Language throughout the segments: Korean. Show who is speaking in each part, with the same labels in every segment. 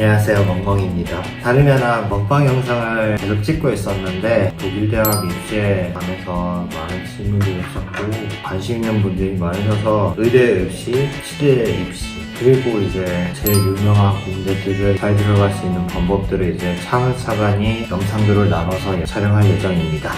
Speaker 1: 안녕하세요, 멍멍입니다. 다름이 아니라 먹방 영상을 계속 찍고 있었는데 독일 대학 입시에 관해서 많은 질문들이 있었고 관심 있는 분들이 많으셔서 의대 입시, 치대 입시 그리고 이제 제일 유명한 공대들을 잘 들어갈 수 있는 방법들을 이제 차근차근히 영상들을 나눠서 촬영할 예정입니다.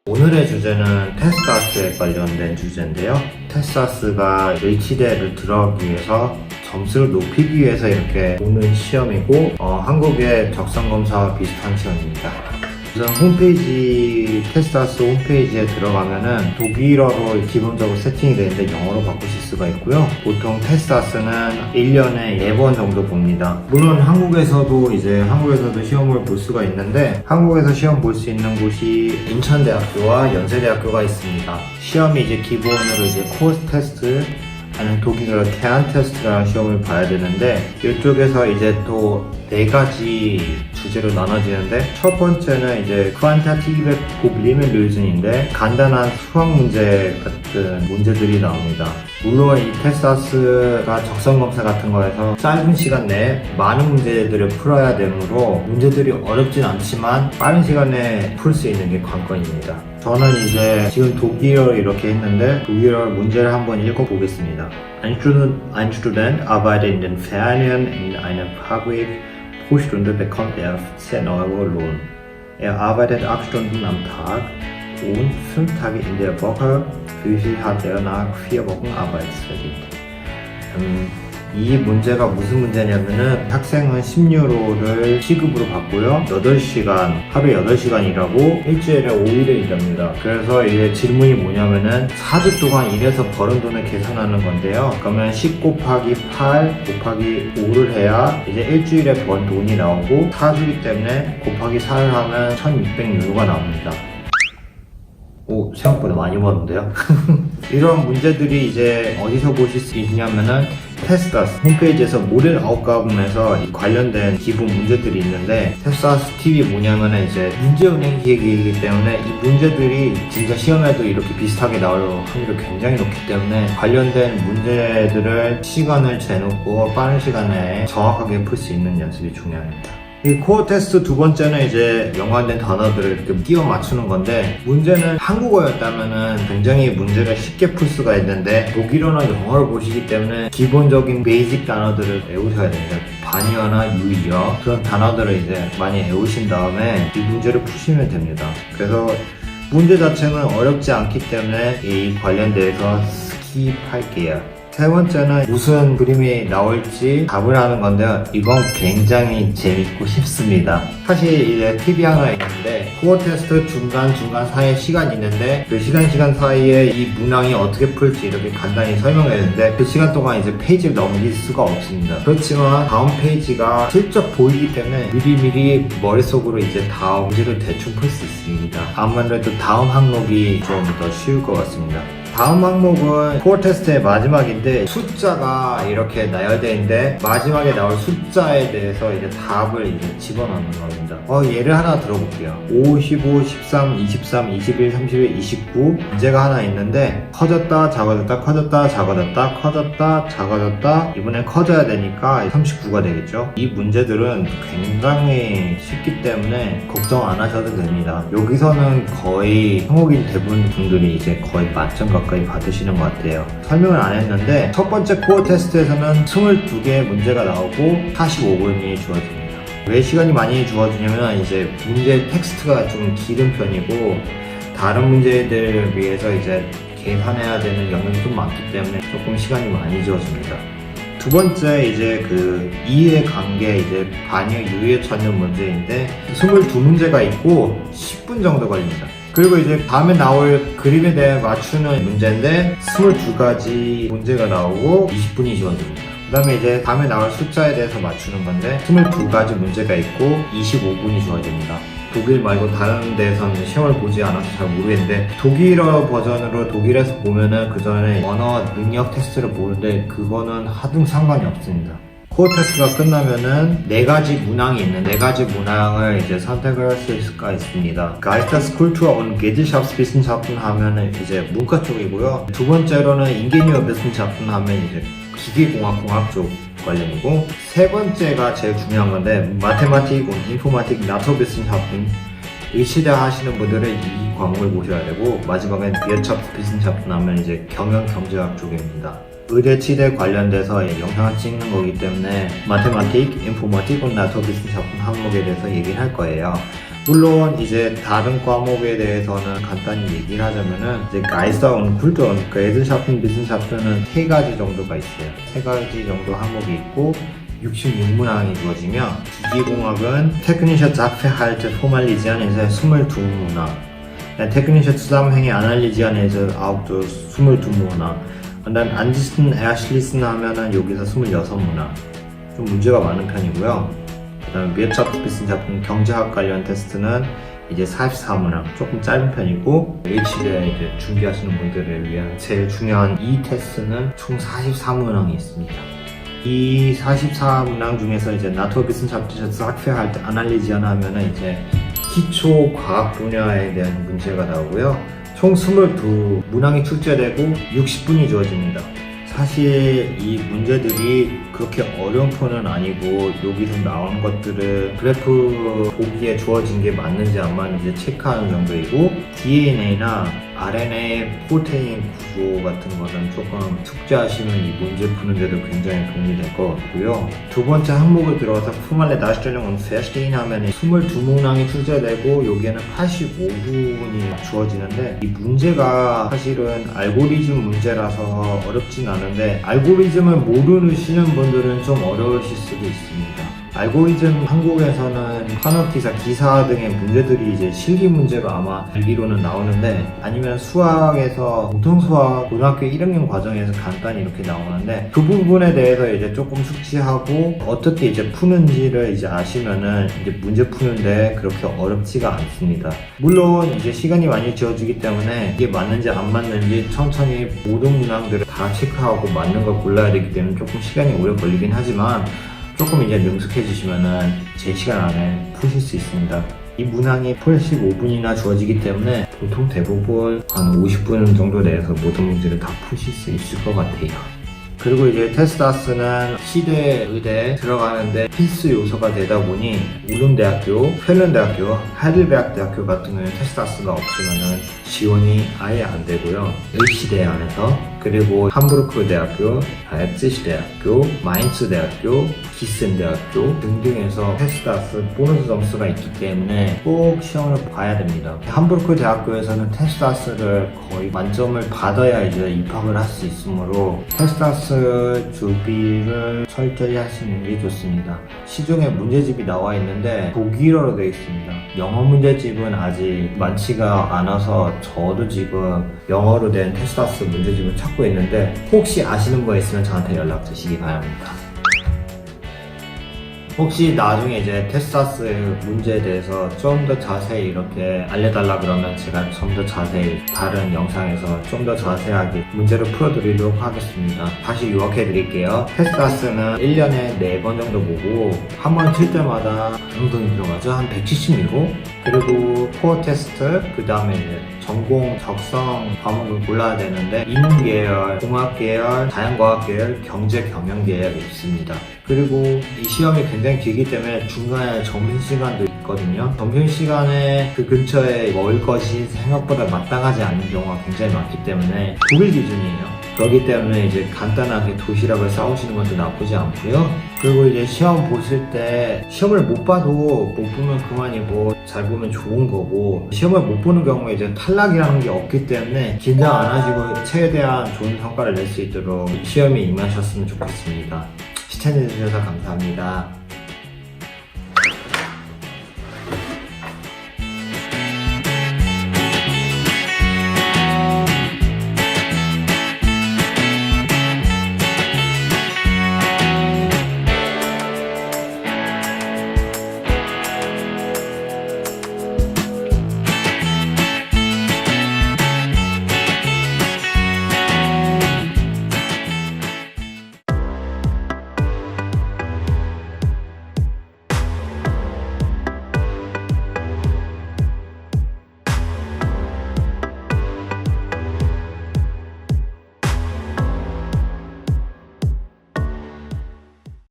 Speaker 1: 오늘의 주제는 테스다스에 관련된 주제인데요. 테스다스가 H대를 들어가기 위해서 점수를 높이기 위해서 이렇게 보는 시험이고 한국의 적성검사와 비슷한 시험입니다. 우선 홈페이지, 테스다스 홈페이지에 들어가면은 독일어로 기본적으로 세팅이 되는데 영어로 바꾸실 수가 있고요. 보통 테스다스는 1년에 4번 정도 봅니다. 물론 한국에서도 시험을 볼 수가 있는데 한국에서 시험 볼 수 있는 곳이 인천대학교와 연세대학교가 있습니다. 시험이 이제 기본으로 이제 코스 테스트 아니면 독일어로 케안 테스트라는 시험을 봐야 되는데 이쪽에서 이제 또 4가지 주제로 나눠지는데 첫 번째는 이제 Quantitative Problem Lösing인데 간단한 수학 문제 같은 문제들이 나옵니다. 물론 이 테스다스가 적성검사 같은 거에서 짧은 시간 내에 많은 문제들을 풀어야 되므로 문제들이 어렵진 않지만 빠른 시간에 풀 수 있는 게 관건입니다. 저는 이제 지금 독일어 이렇게 했는데 독일어 문제를 한번 읽어보겠습니다. Ein Student arbeitet in den Ferien in einer Fabrik. Pro Stunde bekommt 10 Euro Lohn. Arbeitet 8 Stunden am Tag und 5 Tage in der Woche. Wie viel hat nach 4 Wochen Arbeitsverdienst? 이 문제가 무슨 문제냐면은 학생은 10유로를 시급으로 받고요. 8시간, 하루에 8시간 일하고 일주일에 5일을 일합니다. 그래서 이제 질문이 뭐냐면은 4주 동안 일해서 버는 돈을 계산하는 건데요. 그러면 10 곱하기 8 곱하기 5를 해야 이제 일주일에 번 돈이 나오고 4주기 때문에 곱하기 4를 하면 1600유로가 나옵니다. 오, 생각보다 많이 버는데요? 이런 문제들이 이제 어디서 보실 수 있냐면은 테스다스 홈페이지에서 모델 아웃감에서 관련된 기본 문제들이 있는데 테스다스 팁이 뭐냐면은 이제 문제은행 기획이기 때문에 이 문제들이 진짜 시험에도 이렇게 비슷하게 나올 확률이 굉장히 높기 때문에 관련된 문제들을 시간을 재놓고 빠른 시간에 정확하게 풀 수 있는 연습이 중요합니다. 이 코어 테스트 두 번째는 이제 연관된 단어들을 이렇게 끼워 맞추는 건데 문제는 한국어였다면은 굉장히 문제를 쉽게 풀 수가 있는데 독일어나 영어를 보시기 때문에 기본적인 베이직 단어들을 외우셔야 됩니다. 반의어나 유의어 그런 단어들을 이제 많이 외우신 다음에 이 문제를 푸시면 됩니다. 그래서 문제 자체는 어렵지 않기 때문에 이 관련돼서 스킵할게요. 세 번째는 무슨 그림이 나올지 답을 하는 건데요. 이건 굉장히 재밌고 쉽습니다. 사실 이제 팁이 하나 있는데 코어 테스트 중간 사이에 시간이 있는데 그 시간 사이에 이 문항이 어떻게 풀지 이렇게 간단히 설명했는데 그 시간 동안 이제 페이지를 넘길 수가 없습니다. 그렇지만 다음 페이지가 슬쩍 보이기 때문에 미리 머릿속으로 이제 다음 문제를 대충 풀 수 있습니다. 아무래도 다음 항목이 좀 더 쉬울 것 같습니다. 다음 항목은 코어 테스트의 마지막인데 숫자가 이렇게 나열되어 있는데 마지막에 나올 숫자에 대해서 이제 답을 이제 집어넣는 겁니다. 예를 하나 들어볼게요. 5, 15, 13, 23, 21, 31, 29 문제가 하나 있는데 커졌다 작아졌다 커졌다 작아졌다 커졌다 작아졌다 이번엔 커져야 되니까 39가 되겠죠. 이 문제들은 굉장히 쉽기 때문에 걱정 안 하셔도 됩니다. 여기서는 거의 한국인 대부분 분들이 이제 거의 만점 가까이 받으시는 것 같아요. 설명을 안 했는데 첫 번째 코어 테스트에서는 22개의 문제가 나오고 45분이 주어집니다. 왜 시간이 많이 주어지냐면 이제 문제 텍스트가 좀 길은 편이고 다른 문제들을 위해서 이제 계산해야 되는 영역이 좀 많기 때문에 조금 시간이 많이 주어집니다. 두 번째 이제 그 이해 관계 이제 반의어 유의어 찾는 문제인데 22문제가 있고 10분 정도 걸립니다. 그리고 이제 다음에 나올 그림에 대해 맞추는 문제인데 22가지 문제가 나오고 20분이 주어집니다. 그 다음에 이제 다음에 나올 숫자에 대해서 맞추는 건데 22가지 문제가 있고 25분이 주어집니다. 독일 말고 다른 데에서는 시험을 보지 않아서 잘 모르겠는데 독일어 버전으로 독일에서 보면은 그 전에 언어 능력 테스트를 보는데 그거는 하등 상관이 없습니다. 코어 테스트가 끝나면은 4가지 문항이 있는 4가지 문항을 이제 선택을 할 수가 있습니다. Geisteskultur und Gesellschaftswissenschaften 하면은 이제 문과 쪽이고요. 두 번째로는 Ingenieurwissenschaften 하면 이제 기계공학 쪽 관련이고, 세 번째가 제일 중요한 건데 Mathematik und Informatik Naturwissenschaften 의치대 하시는 분들은 이 과목을 보셔야 되고, 마지막엔 Wirtschaftswissenschaften 하면 이제 경영경제학 쪽입니다. 의대치대 관련돼서 영상을 찍는 거기 때문에 마테마틱, 인포마틱, 나토비스샵 항목에 대해서 얘기를 할 거예요. 물론 이제 다른 과목에 대해서는 간단히 얘기를 하자면은 이제 Geister und Kultur und Gesellschaften/Wissenschaften은 3가지 정도가 있어요. 3가지 정도 항목이 있고 66문항이 주어지며, 기계공학은 Technische Sachverhalte formalisieren 22문항, Technische Zusammenhänge analysieren auch 22문항, und dann Ansichten erschließen 하면은 여기서 26문항, 좀 문제가 많은 편이고요. 그 다음에 Wirtschaftswissenschaften 경제학 관련 테스트는 이제 44문항, 조금 짧은 편이고, H대 이제 준비하시는 분들을 위한 제일 중요한 이 테스트는 총 44문항이 있습니다. 이 44문항 중에서 이제 Naturwissenschaftliche Sachverhalte analysieren 하면은 이제 기초 과학 분야에 대한 문제가 나오고요. 총 22문항이 출제되고 60분이 주어집니다. 사실 이 문제들이 그렇게 어려운 편은 아니고, 여기서 나오는 것들을 그래프 보기에 주어진 게 맞는지 안 맞는지 체크하는 정도이고, DNA나 RNA 프로테인 구조 같은 것은 조금 숙제하시면 이 문제 푸는데도 굉장히 도움이 될 것 같고요. 두 번째 항목을 들어가서 Formale Darstellung und Verstehen 하면 22문항이 출제되고 여기에는 85분이 주어지는데, 이 문제가 사실은 알고리즘 문제라서 어렵진 않은데, 알고리즘을 모르시는 분들은 좀 어려우실 수도 있습니다. 알고리즘 한국에서는 산업기사, 기사 등의 문제들이 이제 실기 문제가 아마 알기로는 나오는데, 아니면 수학에서 공통수학 고등학교 1학년 과정에서 간단히 이렇게 나오는데, 그 부분에 대해서 이제 조금 숙지하고 어떻게 이제 푸는지를 이제 아시면은 이제 문제 푸는데 그렇게 어렵지가 않습니다. 물론 이제 시간이 많이 지어지기 때문에 이게 맞는지 안 맞는지 천천히 모든 문항들을 다 체크하고 맞는 걸 골라야 되기 때문에 조금 시간이 오래 걸리긴 하지만, 조금 이제 능숙해지시면은 제 시간 안에 푸실 수 있습니다. 이 문항이 85분이나 주어지기 때문에 보통 대부분 한 50분 정도 내에서 모든 문제를 다 푸실 수 있을 것 같아요. 그리고 이제 테스다스는 시대 의대에 들어가는데 필수 요소가 되다 보니, 우른대학교, 펠른대학교, 하이델베르크 같은 경우는 테스다스가 없으면은 지원이 아예 안 되고요. H대 안에서, 그리고 함부르크 대학교, 라이프치히 대학교, 마인츠 대학교, 기센 대학교 등등에서 테스다스 보너스 점수가 있기 때문에 꼭 시험을 봐야 됩니다. 함부르크 대학교에서는 테스다스를 거의 만점을 받아야 이제 입학을 할 수 있으므로 테스다스 준비를 철저히 하시는 게 좋습니다. 시중에 문제집이 나와 있는데 독일어로 되어 있습니다. 영어 문제집은 아직 많지가 않아서 저도 지금 영어로 된 테스다스 문제집을 찾고 있는데, 혹시 아시는 분 있으면 저한테 연락 주시기 바랍니다. 혹시 나중에 이제 테스다스 문제에 대해서 좀 더 자세히 이렇게 알려달라 그러면 제가 좀 더 자세히 다른 영상에서 좀 더 자세하게 문제를 풀어드리도록 하겠습니다. 다시 요약해 드릴게요. 테스다스는 1년에 4번 정도 보고, 한 번 칠 때마다 어느 정도 들어가죠? 한 170미고, 그리고 코어 테스트, 그 다음에 이제 전공, 적성 과목을 골라야 되는데, 인문계열, 공학계열, 자연과학계열, 경제, 경영계열이 있습니다. 그리고 이 시험이 굉장히 길기 때문에 중간에 점심시간도 있거든요. 점심시간에 그 근처에 먹을 것이 생각보다 마땅하지 않은 경우가 굉장히 많기 때문에 9일 기준이에요. 그렇기 때문에 이제 간단하게 도시락을 싸오시는 것도 나쁘지 않고요. 그리고 이제 시험 보실 때 시험을 못 봐도 못 보면 그만이고 잘 보면 좋은 거고, 시험을 못 보는 경우에 이제 탈락이라는 게 없기 때문에 긴장 안 하시고 최대한 좋은 성과를 낼 수 있도록 시험에 임하셨으면 좋겠습니다. 시청해주셔서 감사합니다.